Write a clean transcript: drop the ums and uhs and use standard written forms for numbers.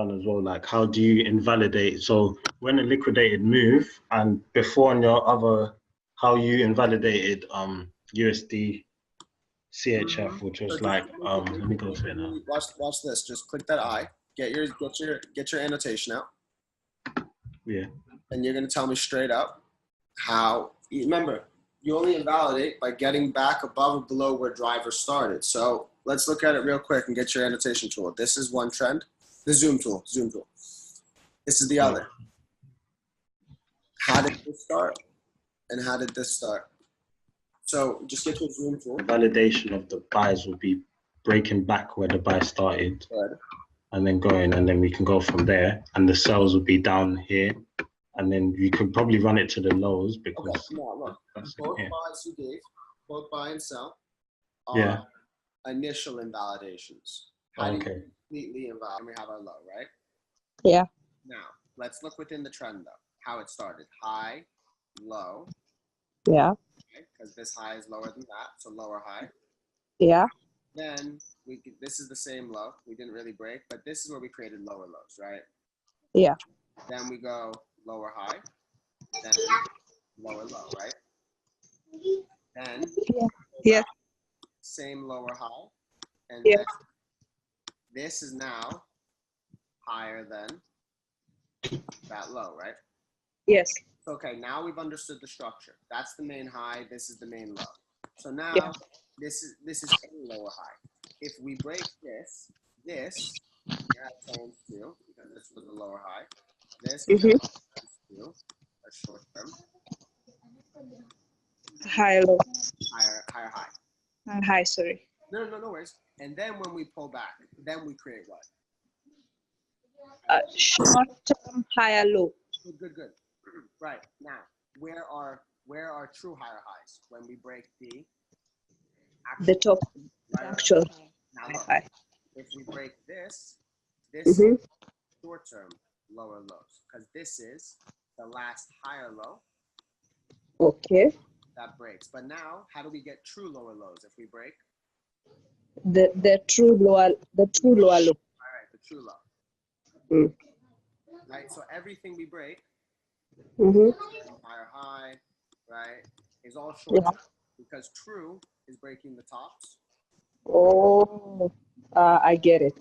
as well, like how do you invalidate? So when a liquidated move, and before on your other, how you invalidated USD CHF, which was like let me go to it now. Watch this. Just click that I. Get your annotation out. Yeah. And you're gonna tell me straight up how. Remember, you only invalidate by getting back above or below where driver started. So let's look at it real quick and get your annotation tool. This is one trend. The zoom tool. This is the other. How did this start? And how did this start? So just get your zoom tool. The validation of the buys will be breaking back where the buy started. Good. And then going, and then we can go from there. And the sells will be down here. And then you could probably run it to the lows because look. Both buys you gave, both buy and sell, are initial invalidations. How do you completely invalidate? We have our low, right? Yeah. Now, let's look within the trend though, how it started. High, low. Yeah. Because this high is lower than that, so lower high. Yeah. Then this is the same low. We didn't really break, but this is where we created lower lows, right? Yeah. Then we go lower high, then lower low, right? Then same lower high, and then this is now higher than that low, right? Yes. Okay, now we've understood the structure. That's the main high. This is the main low. So now this is a lower high. If we break this turns to, because this was the lower high. This turns to a short term. Higher low. Higher high. High, sorry. No worries. And then when we pull back, then we create what? Short term higher low. Good. Right. Now, where are true higher highs? When we break the top actual high. If we break this is short term lower lows, because this is the last higher low. Okay. That breaks. But now, how do we get true lower lows if we break? The true lower low. All right, the true low. Right. So everything we break, higher high, right, is all short term, because true is breaking the tops. Oh, I get it.